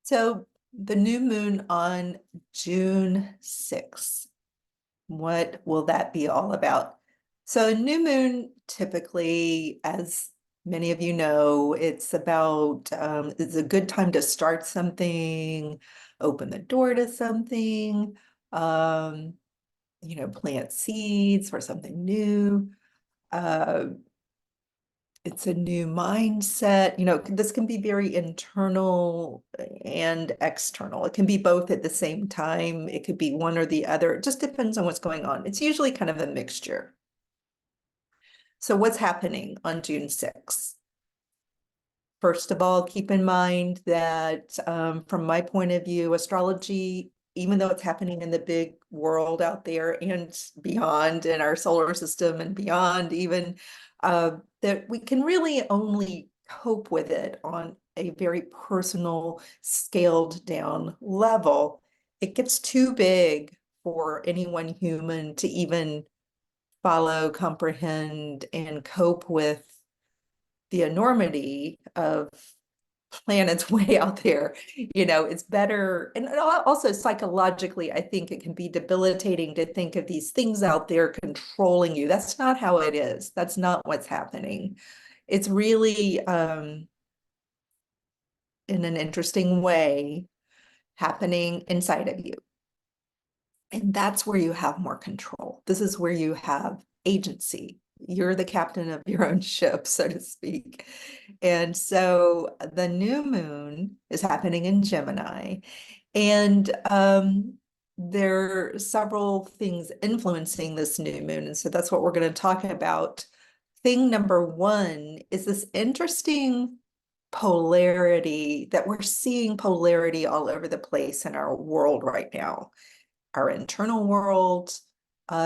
So the new moon on June 6th, what will that be all about? So new moon typically, as many of you know, it's about, it's a good time to start something, open the door to something, um, plant seeds for something new. Uh, it's a new mindset. This can be very internal and external. It can be both at the same time. It could be one or the other. It just depends on what's going on. It's usually kind of a mixture. So what's happening on June 6th? First of all, keep in mind that from my point of view, astrology, even though it's happening in the big world out there and beyond in our solar system and beyond even, that we can really only cope with it on a very personal, scaled down level. It gets too big for any one human to even follow, comprehend, and cope with the enormity of planets way out there. It's better. And also psychologically, I think it can be debilitating to think of these things out there controlling you. That's not how it is. That's not what's happening. It's really, in an interesting way, happening inside of you. And that's where you have more control. This is where you have agency. You're the captain of your own ship, so to speak. And so the new moon is happening in Gemini. And there are several things influencing this new moon. And so that's what we're going to talk about. Thing number one is this interesting polarity that we're seeing polarity all over the place in our world right now. Our internal world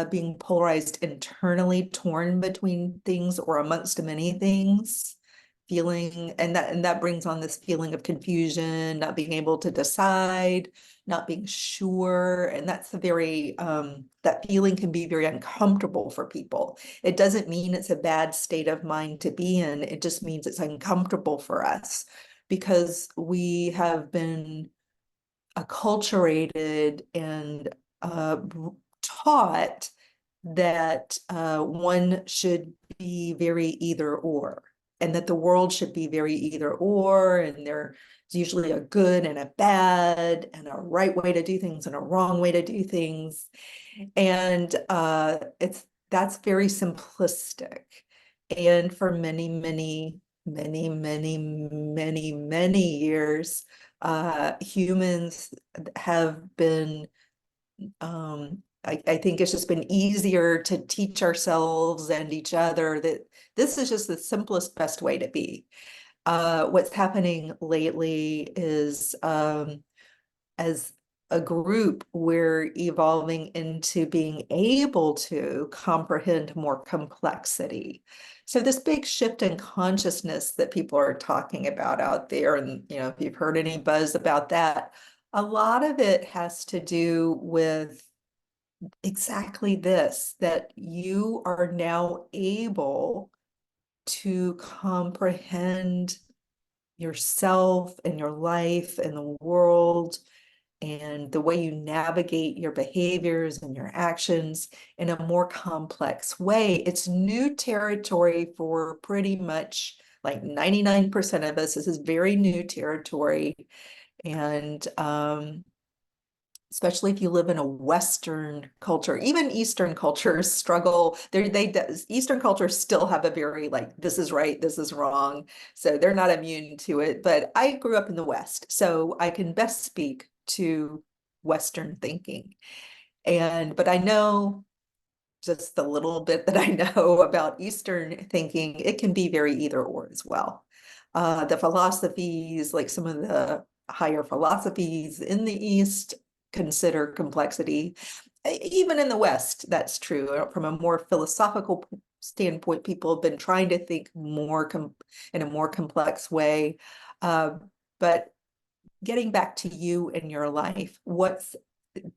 being polarized internally, torn between things or amongst many things, and that brings on this feeling of confusion, not being able to decide, not being sure. And that's a very that feeling can be very uncomfortable for people. It doesn't mean it's a bad state of mind to be in. It just means it's uncomfortable for us because we have been acculturated and taught that one should be very either or, and that the world should be very either or, and there's usually a good and a bad, and a right way to do things and a wrong way to do things. And that's very simplistic. And for many, many, many, many, many, many years, humans have been, I think it's just been easier to teach ourselves and each other that this is just the simplest, best way to be. What's happening lately is as a group, we're evolving into being able to comprehend more complexity. So this big shift in consciousness that people are talking about out there, and if you've heard any buzz about that, a lot of it has to do with exactly this, that you are now able to comprehend yourself and your life and the world and the way you navigate your behaviors and your actions in a more complex way. It's new territory for pretty much like 99% of us. This is very new territory. And especially if you live in a Western culture, even Eastern cultures struggle. Eastern cultures still have a very like, this is right, this is wrong. So they're not immune to it. But I grew up in the West, so I can best speak to Western thinking. But I know just the little bit that I know about Eastern thinking, it can be very either or as well. The philosophies, like some of the higher philosophies in the East, consider complexity. Even in the West, that's true. From a more philosophical standpoint, people have been trying to think more in a more complex way. But getting back to you in your life, what's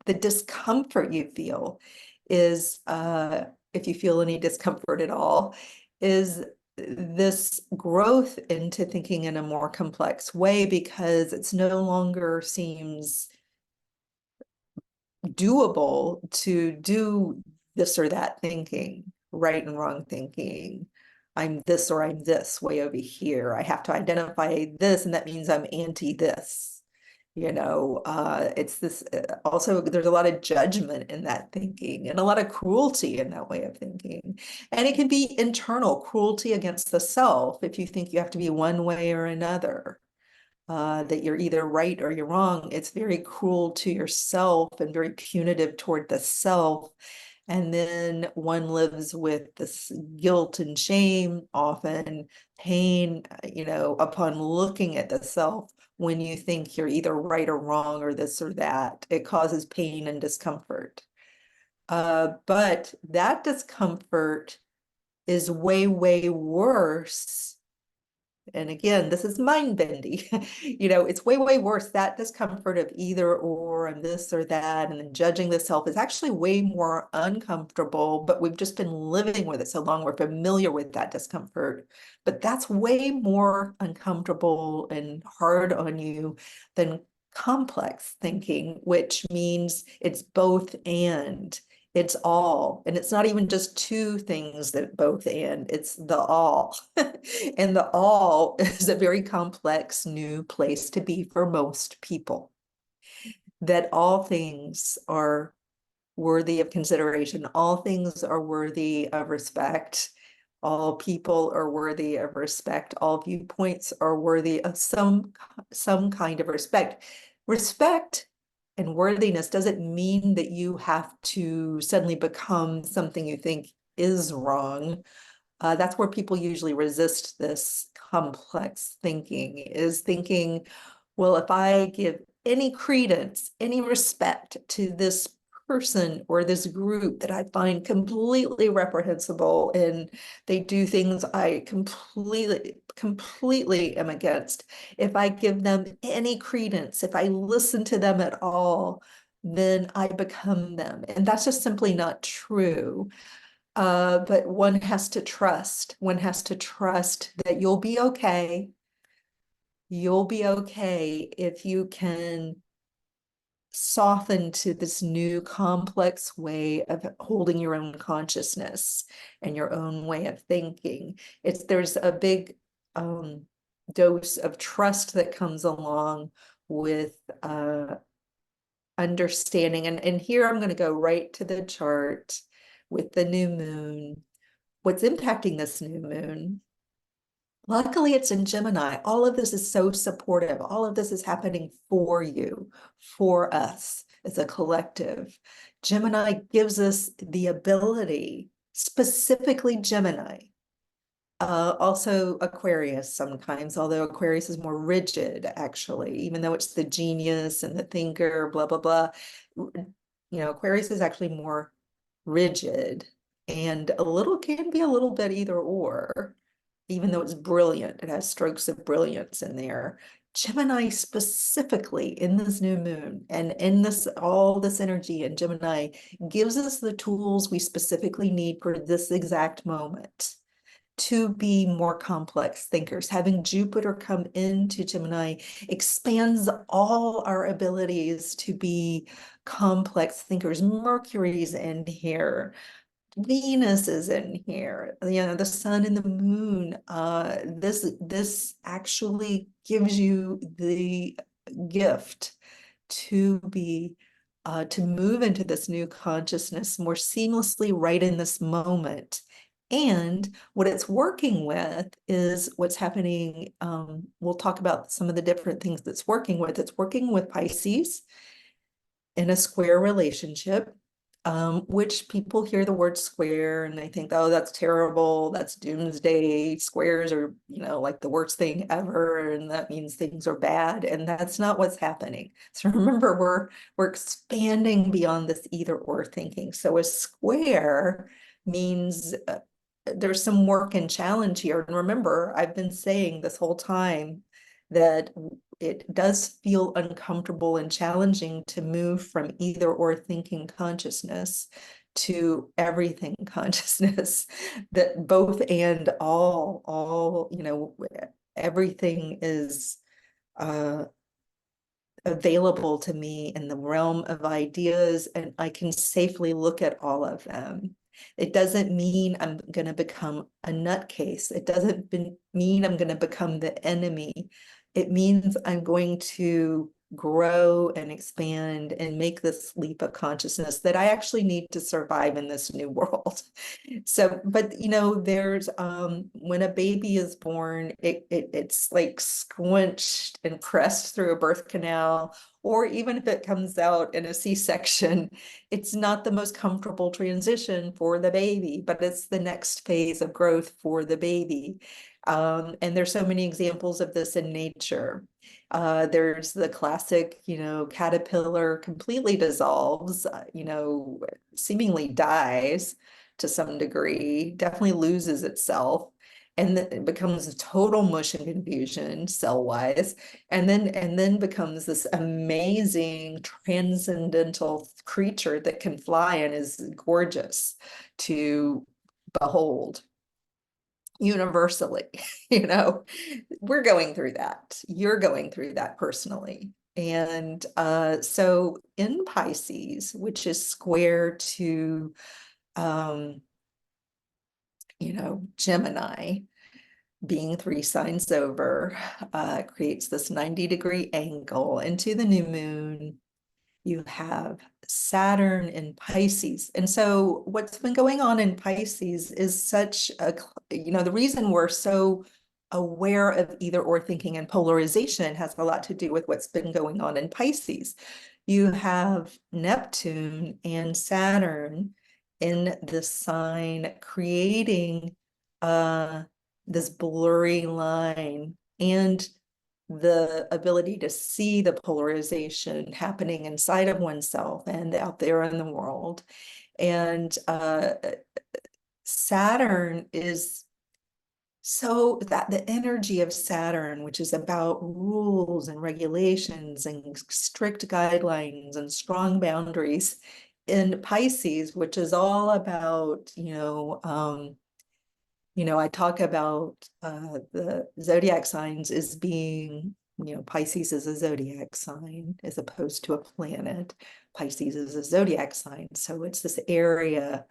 the discomfort you feel is, if you feel any discomfort at all, is this growth into thinking in a more complex way, because it's no longer seems doable to do this or that thinking, right and wrong thinking. I'm this or I'm this way over here. I have to identify this, and that means I'm anti this. It's this also, there's a lot of judgment in that thinking and a lot of cruelty in that way of thinking. And it can be internal cruelty against the self if you think you have to be one way or another. That you're either right or you're wrong. It's very cruel to yourself and very punitive toward the self. And then one lives with this guilt and shame, often pain, upon looking at the self when you think you're either right or wrong or this or that. It causes pain and discomfort. But that discomfort is way, way worse. And again, this is mind bendy. It's way, way worse. That discomfort of either or and this or that, and then judging the self is actually way more uncomfortable, but we've just been living with it so long, we're familiar with that discomfort. But that's way more uncomfortable and hard on you than complex thinking, which means it's both and. It's all, and it's not even just two things that both and, it's the all. And the all is a very complex new place to be for most people. That all things are worthy of consideration, all things are worthy of respect, all people are worthy of respect, all viewpoints are worthy of some kind of respect. Respect and worthiness doesn't mean that you have to suddenly become something you think is wrong. That's where people usually resist this complex thinking, is thinking, well, if I give any credence, any respect to this person or this group that I find completely reprehensible and they do things I completely am against, if I give them any credence, if I listen to them at all, then I become them. And that's just simply not true. But one has to trust. One has to trust that you'll be okay. You'll be okay if you can soften to this new complex way of holding your own consciousness and your own way of thinking. There's a big dose of trust that comes along with understanding. And here I'm going to go right to the chart with the new moon. What's impacting this new moon? Luckily, it's in Gemini. All of this is so supportive. All of this is happening for you, for us as a collective. Gemini gives us the ability, specifically Gemini, also Aquarius sometimes, although Aquarius is more rigid, actually, even though it's the genius and the thinker, blah, blah, blah. Aquarius is actually more rigid and can be a little bit either or, even though it's brilliant. It has strokes of brilliance in there. Gemini specifically in this new moon and in all this energy in Gemini gives us the tools we specifically need for this exact moment to be more complex thinkers. Having Jupiter come into Gemini expands all our abilities to be complex thinkers. Mercury's in here. Venus is in here, the sun and the moon. This actually gives you the gift to move into this new consciousness more seamlessly right in this moment. And what it's working with is what's happening. We'll talk about some of the different things that's working with. It's working with Pisces in a square relationship, which people hear the word square and they think, oh, that's terrible. That's doomsday. Squares are, like the worst thing ever. And that means things are bad. And that's not what's happening. So remember, we're expanding beyond this either or thinking. So a square means there's some work and challenge here. And remember, I've been saying this whole time that it does feel uncomfortable and challenging to move from either or thinking consciousness to everything consciousness, that both and all, everything is available to me in the realm of ideas, and I can safely look at all of them. It doesn't mean I'm going to become a nutcase. It doesn't mean I'm going to become the enemy. It means I'm going to grow and expand and make this leap of consciousness that I actually need to survive in this new world. So, but there's when a baby is born, it's like squinched and pressed through a birth canal, or even if it comes out in a C-section, it's not the most comfortable transition for the baby, but it's the next phase of growth for the baby. And there's so many examples of this in nature. There's the classic, caterpillar completely dissolves, seemingly dies to some degree, definitely loses itself, and then it becomes a total mush and confusion cell-wise, and then becomes this amazing transcendental creature that can fly and is gorgeous to behold universally. We're going through that. You're going through that personally. And so in Pisces, which is square to Gemini, being 3 signs over, creates this 90-degree angle into the new moon. You have Saturn in Pisces. And so what's been going on in Pisces is such the reason we're so aware of either or thinking and polarization has a lot to do with what's been going on in Pisces. You have Neptune and Saturn in the sign creating this blurry line and the ability to see the polarization happening inside of oneself and out there in the world. And Saturn is so that the energy of Saturn, which is about rules and regulations and strict guidelines and strong boundaries, in Pisces, which is all about, I talk about the zodiac signs as being, Pisces is a zodiac sign as opposed to a planet. Pisces is a zodiac sign. So it's this area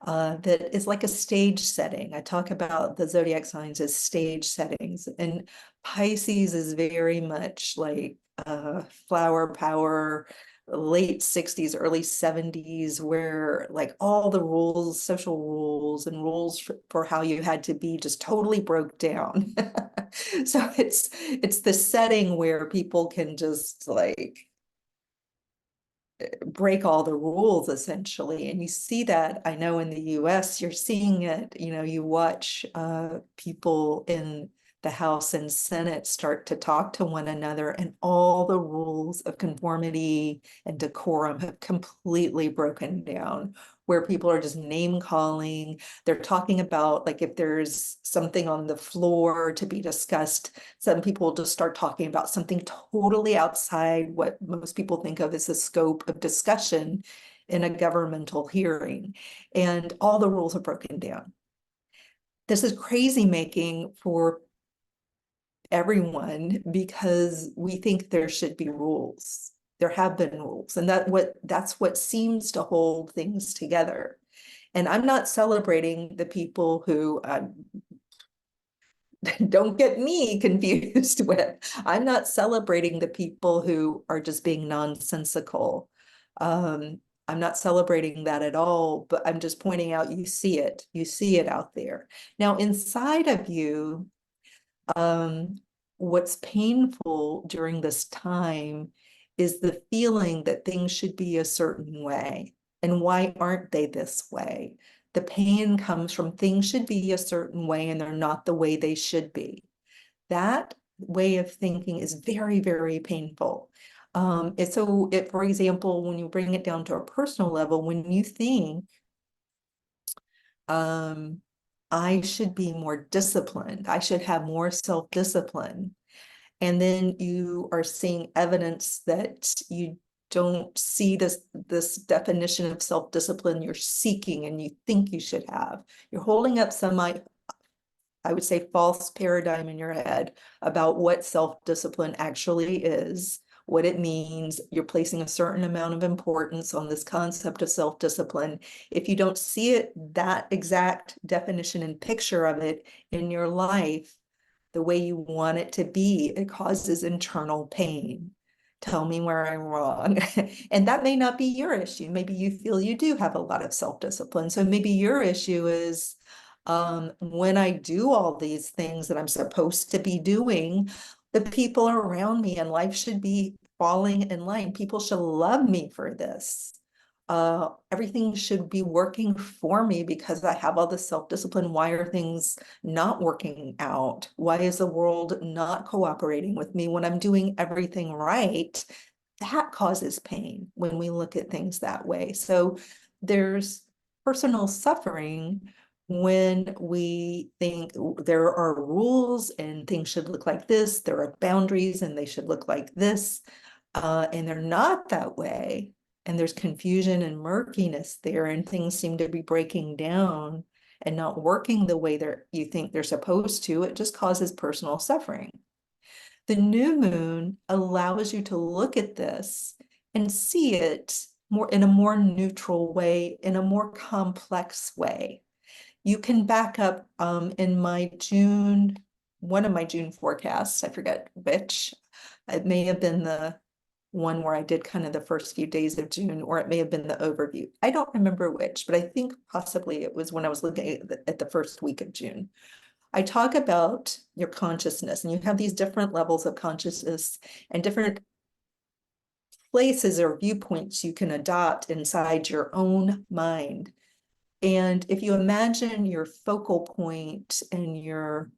that is like a stage setting. I talk about the zodiac signs as stage settings, and Pisces is very much like flower power, late 60s, early 70s, where like all the rules, social rules and rules for how you had to be just totally broke down. So it's the setting where people can just like break all the rules essentially. And you see that, I know in the US, you're seeing it, you watch people in the House and Senate start to talk to one another, and all the rules of conformity and decorum have completely broken down, where people are just name calling. They're talking about, like, if there's something on the floor to be discussed, some people just start talking about something totally outside what most people think of as the scope of discussion in a governmental hearing. And all the rules are broken down. This is crazy making for everyone because we think there should be rules. There have been rules, and that's what seems to hold things together. And I'm not celebrating the people who don't get me confused with. I'm not celebrating the people who are just being nonsensical. I'm not celebrating that at all, but I'm just pointing out you see it out there. Now, inside of you, what's painful during this time is the feeling that things should be a certain way. And why aren't they this way? The pain comes from things should be a certain way and they're not the way they should be. That way of thinking is very, very painful. For example, when you bring it down to a personal level, when you think, I should be more disciplined, I should have more self-discipline, and then you are seeing evidence that you don't see this definition of self-discipline you're seeking and you think you should have. You're holding up some, I would say, false paradigm in your head about what self-discipline actually is, what it means. You're placing a certain amount of importance on this concept of self-discipline. If you don't see it, that exact definition and picture of it in your life, the way you want it to be, it causes internal pain. Tell me where I'm wrong. And that may not be your issue. Maybe you feel you do have a lot of self-discipline. So maybe your issue is, when I do all these things that I'm supposed to be doing, the people around me and life should be falling in line. People should love me for this. Everything should be working for me because I have all this self-discipline. Why are things not working out? Why is the world not cooperating with me when I'm doing everything right? That causes pain when we look at things that way. So there's personal suffering when we think there are rules and things should look like this, there are boundaries and they should look like this, and they're not that way. And there's confusion and murkiness there, and things seem to be breaking down and not working the way you think they're supposed to. It just causes personal suffering. The new moon allows you to look at this and see it more in a more neutral way, in a more complex way. You can back up in one of my June forecasts, I forget which. It may have been the one where I did kind of the first few days of June, or it may have been the overview. I don't remember which, but I think possibly it was when I was looking at the first week of June. I talk about your consciousness, and you have these different levels of consciousness and different places or viewpoints you can adopt inside your own mind. And if you imagine your focal point and your,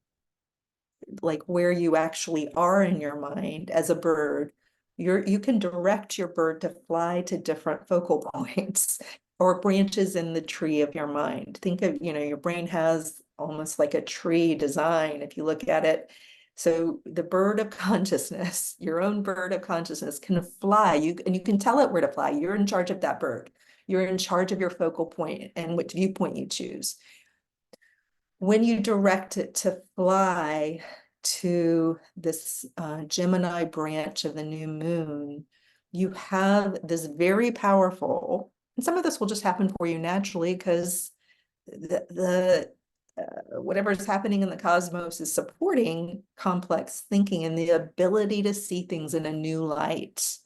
like, where you actually are in your mind as a bird, you can direct your bird to fly to different focal points or branches in the tree of your mind. Think of, your brain has almost like a tree design if you look at it. So the bird of consciousness, your own bird of consciousness, can fly. And you can tell it where to fly. You're in charge of that bird. You're in charge of your focal point and which viewpoint you choose. When you direct it to fly to this Gemini branch of the new moon, you have this very powerful, and some of this will just happen for you naturally because the whatever is happening in the cosmos is supporting complex thinking and the ability to see things in a new light.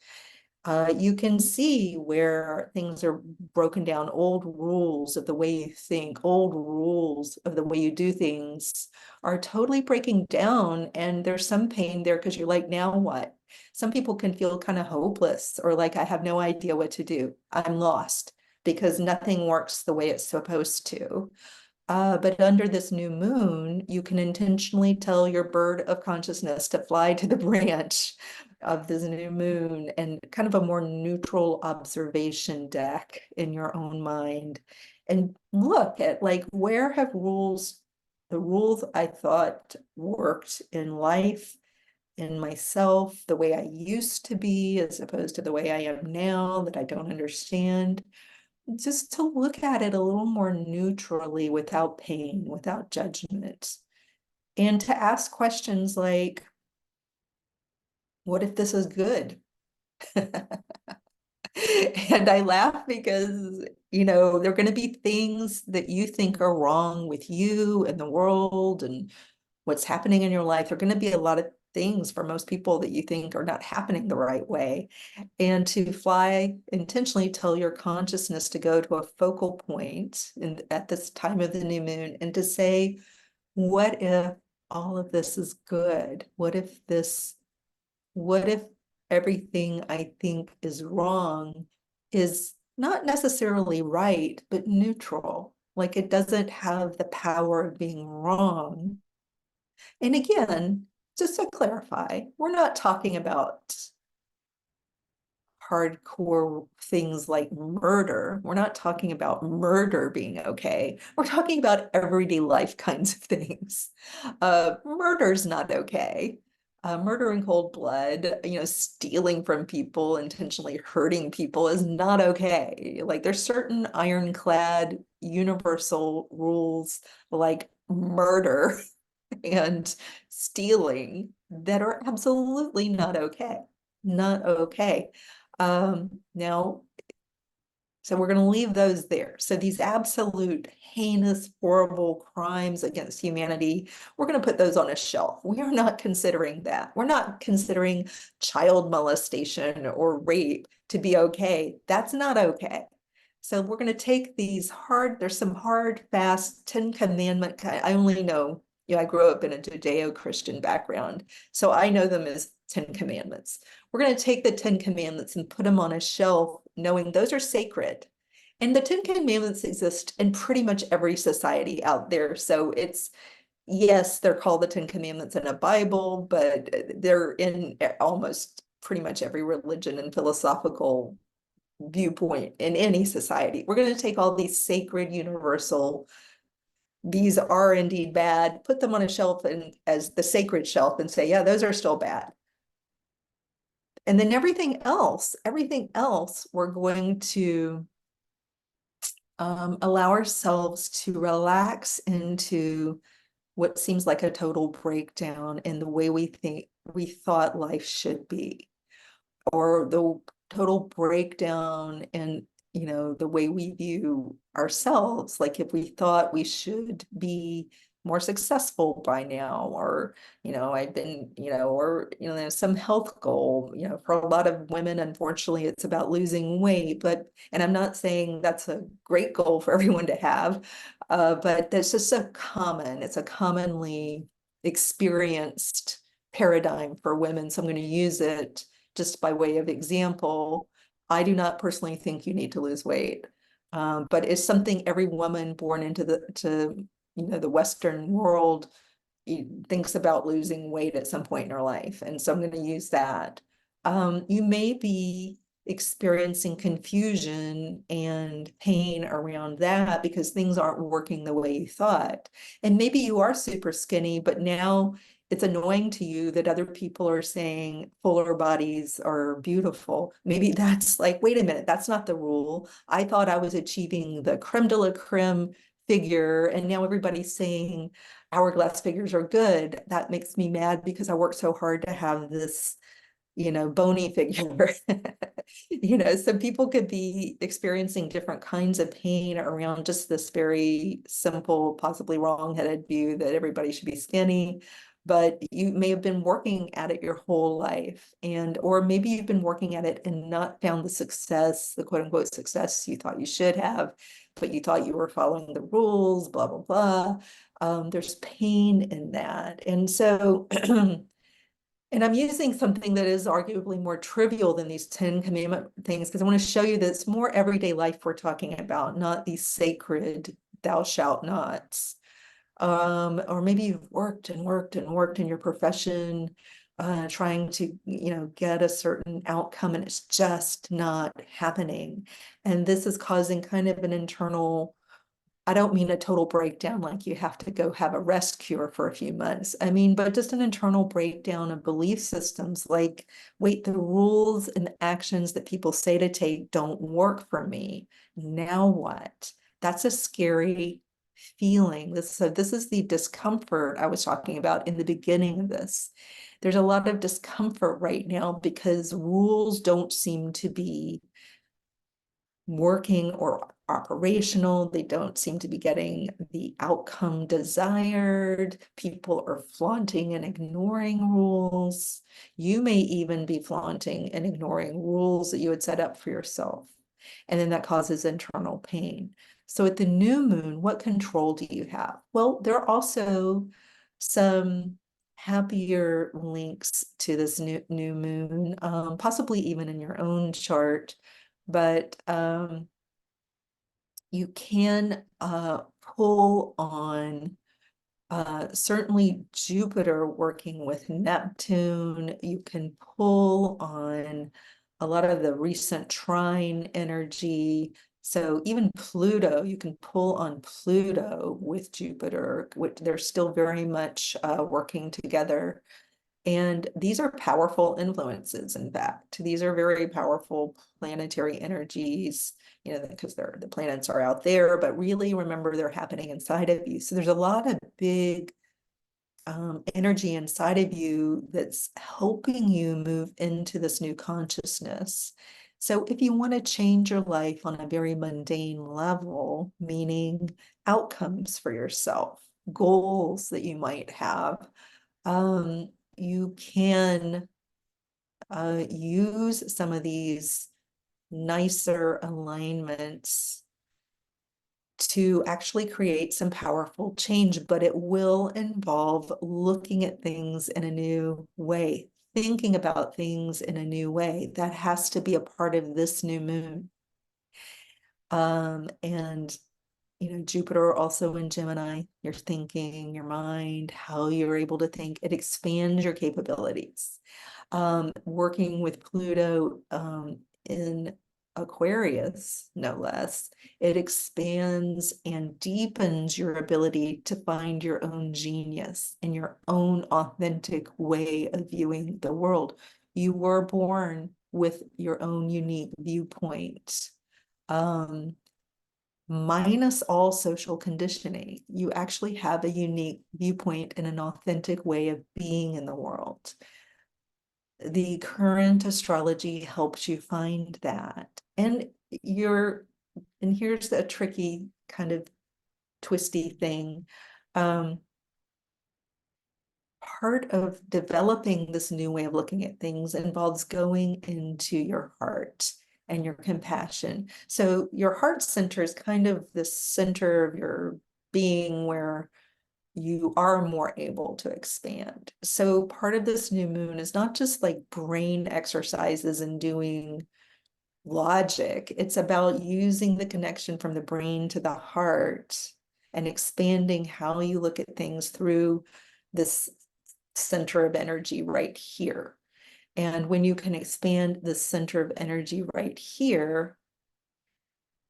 You can see where things are broken down, old rules of the way you think, old rules of the way you do things are totally breaking down. And there's some pain there because you're like, now what? Some people can feel kind of hopeless or like, I have no idea what to do. I'm lost because nothing works the way it's supposed to. But under this new moon, you can intentionally tell your bird of consciousness to fly to the branch of this new moon and kind of a more neutral observation deck in your own mind and look at like, where have the rules I thought worked in life, in myself, the way I used to be, as opposed to the way I am now that I don't understand. Just to look at it a little more neutrally without pain, without judgment, and to ask questions like, what if this is good? And I laugh because, there are going to be things that you think are wrong with you and the world and what's happening in your life. There are going to be a lot of things for most people that you think are not happening the right way. And to fly, intentionally tell your consciousness to go to a focal point at this time of the new moon and to say, what if all of this is good? What if everything I think is wrong is not necessarily right, but neutral? Like it doesn't have the power of being wrong. And again, just to clarify, we're not talking about hardcore things like murder. We're not talking about murder being okay. We're talking about everyday life kinds of things. Murder's not okay. Murder in cold blood, stealing from people, intentionally hurting people is not okay. Like there's certain ironclad universal rules like murder and stealing that are absolutely not okay. Not okay. Now, so we're going to leave those there. So these absolute heinous, horrible crimes against humanity, we're going to put those on a shelf. We are not considering that. We're not considering child molestation or rape to be okay. That's not okay. So we're going to take these there's some hard, fast 10 commandment. I only know, I grew up in a Judeo-Christian background, so I know them as 10 commandments. We're going to take the 10 commandments and put them on a shelf, knowing those are sacred. And the 10 commandments exist in pretty much every society out there. So yes, they're called the 10 commandments in a Bible, but they're in almost pretty much every religion and philosophical viewpoint in any society. We're going to take all these sacred, universal, these are indeed bad, put them on a shelf and as the sacred shelf and say, yeah, those are still bad. And then everything else, we're going to allow ourselves to relax into what seems like a total breakdown in the way we thought life should be, or the total breakdown in the way we view ourselves. Like if we thought we should be more successful by now, or I've been or some health goal. For a lot of women, unfortunately, it's about losing weight, and I'm not saying that's a great goal for everyone to have, but that's just it's a commonly experienced paradigm for women, so I'm going to use it just by way of example. I do not personally think you need to lose weight, but it's something every woman born into the Western world thinks about losing weight at some point in her life. And so I'm going to use that. You may be experiencing confusion and pain around that because things aren't working the way you thought. And maybe you are super skinny, but now it's annoying to you that other people are saying fuller bodies are beautiful. Maybe that's like, wait a minute, that's not the rule. I thought I was achieving the creme de la creme figure, and now everybody's saying hourglass figures are good. That makes me mad because I worked so hard to have this bony figure. So people could be experiencing different kinds of pain around just this very simple, possibly wrong-headed view that everybody should be skinny. But you may have been working at it your whole life, or maybe you've been working at it and not found the quote unquote success you thought you should have, but you thought you were following the rules, blah, blah, blah. There's pain in that. And so and I'm using something that is arguably more trivial than these 10 commandment things, because I want to show you that it's more everyday life we're talking about, not these sacred thou shalt nots. Or maybe you've worked and worked and worked in your profession, trying to, get a certain outcome, and it's just not happening. And this is causing kind of an internal, I don't mean a total breakdown, like you have to go have a rest cure for a few months. I mean, but just an internal breakdown of belief systems like, wait, the rules and actions that people say to take don't work for me. Now what? That's a scary feeling. So this is the discomfort I was talking about in the beginning of this. There's a lot of discomfort right now because rules don't seem to be working or operational. They don't seem to be getting the outcome desired. People are flaunting and ignoring rules. You may even be flaunting and ignoring rules that you had set up for yourself. And then that causes internal pain. So at the new moon, what control do you have? Well, there are also some happier links to this new moon, possibly even in your own chart, but you can pull on certainly Jupiter working with Neptune. You can pull on a lot of the recent trine energy. So even Pluto, you can pull on Pluto with Jupiter, which they're still very much working together. And these are powerful influences, in fact. These are very powerful planetary energies, you know, because the planets are out there, but really remember they're happening inside of you. So there's a lot of big energy inside of you that's helping you move into this new consciousness. So if you want to change your life on a very mundane level, meaning outcomes for yourself, goals that you might have, you can use some of these nicer alignments to actually create some powerful change, but it will involve looking at things in a new way, thinking about things in a new way. That has to be a part of this new moon. And you know, Jupiter also in Gemini, your thinking, your mind, how you're able to think, it expands your capabilities. Working with Pluto in Aquarius, no less, it expands and deepens your ability to find your own genius and your own authentic way of viewing the world. You were born with your own unique viewpoint. Minus all social conditioning, you actually have a unique viewpoint and an authentic way of being in the world. The current astrology helps you find that. And here's the tricky kind of twisty thing. Part of developing this new way of looking at things involves going into your heart and your compassion. So your heart center is kind of the center of your being where you are more able to expand. So part of this new moon is not just like brain exercises and doing logic. It's about using the connection from the brain to the heart and expanding how you look at things through this center of energy right here. And when you can expand the center of energy right here,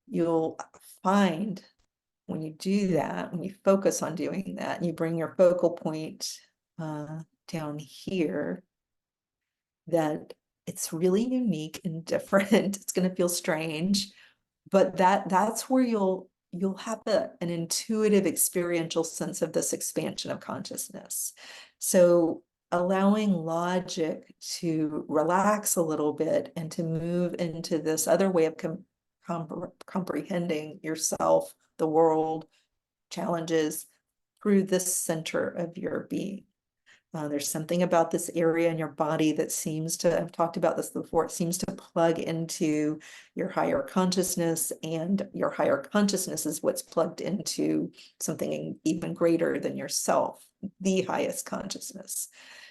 you'll find when you do that, when you focus on doing that, and you bring your focal point down here, that it's really unique and different. It's going to feel strange, but that's where you'll have an intuitive experiential sense of this expansion of consciousness. So allowing logic to relax a little bit and to move into this other way of comprehending yourself, the world, challenges through this center of your being. There's something about this area in your body that seems to, I've talked about this before, it seems to plug into your higher consciousness, and your higher consciousness is what's plugged into something even greater than yourself, the highest consciousness.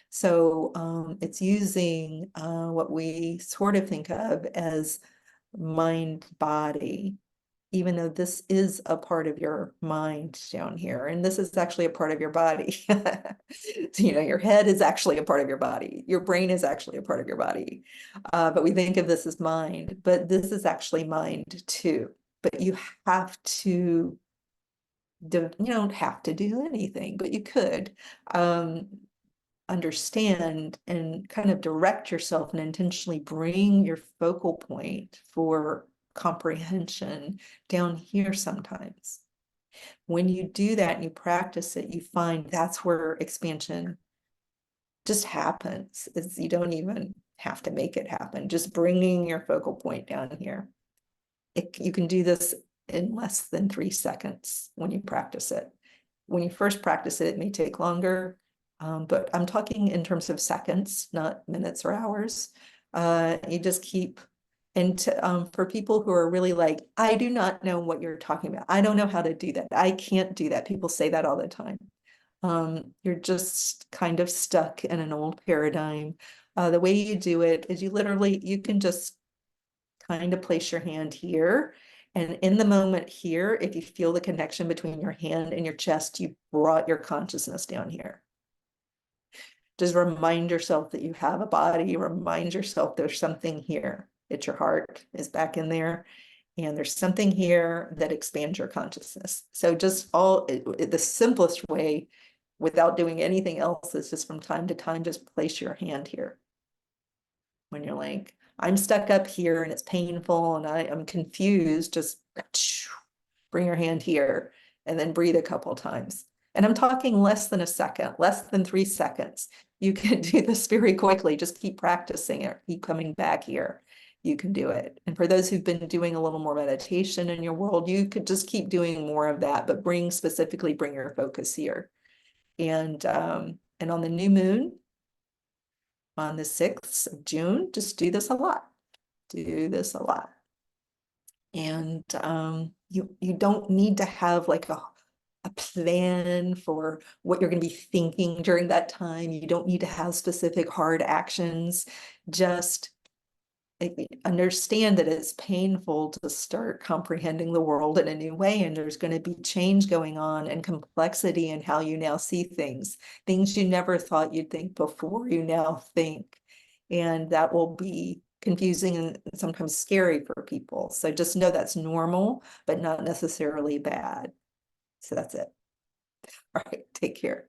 So it's using what we sort of think of as mind body, even though this is a part of your mind down here, and this is actually a part of your body. So, you know, your head is actually a part of your body. Your brain is actually a part of your body. But we think of this as mind, but this is actually mind too. But you have to do, you don't have to do anything, but you could understand and kind of direct yourself and intentionally bring your focal point for comprehension down here sometimes. When you do that and you practice it, you find that's where expansion just happens. Is you don't even have to make it happen. Just bringing your focal point down here. You can do this in less than 3 seconds when you practice it. When you first practice it, it may take longer, but I'm talking in terms of seconds, not minutes or hours. You just keep, and for people who are really like, I do not know what you're talking about. I don't know how to do that. I can't do that. People say that all the time. You're just kind of stuck in an old paradigm. The way you do it is you can just kind of place your hand here. And in the moment here, if you feel the connection between your hand and your chest, you brought your consciousness down here. Just remind yourself that you have a body. Remind yourself there's something here. It's your heart is back in there. And there's something here that expands your consciousness. So just the simplest way without doing anything else, is just from time to time, just place your hand here. When you're like, I'm stuck up here and it's painful and I'm confused, just bring your hand here and then breathe a couple times. And I'm talking less than a second, less than 3 seconds. You can do this very quickly. Just keep practicing it. Keep coming back here. You can do it. And for those who've been doing a little more meditation in your world, you could just keep doing more of that, but specifically bring your focus here. And on the new moon, on the 6th of June, just do this a lot. Do this a lot. And you don't need to have like a plan for what you're going to be thinking during that time. You don't need to have specific hard actions. Just understand that it's painful to start comprehending the world in a new way, and there's going to be change going on and complexity in how you now see things you never thought you'd think before, you now think, and that will be confusing and sometimes scary for people. So just know that's normal, but not necessarily bad. So that's it. All right, take care.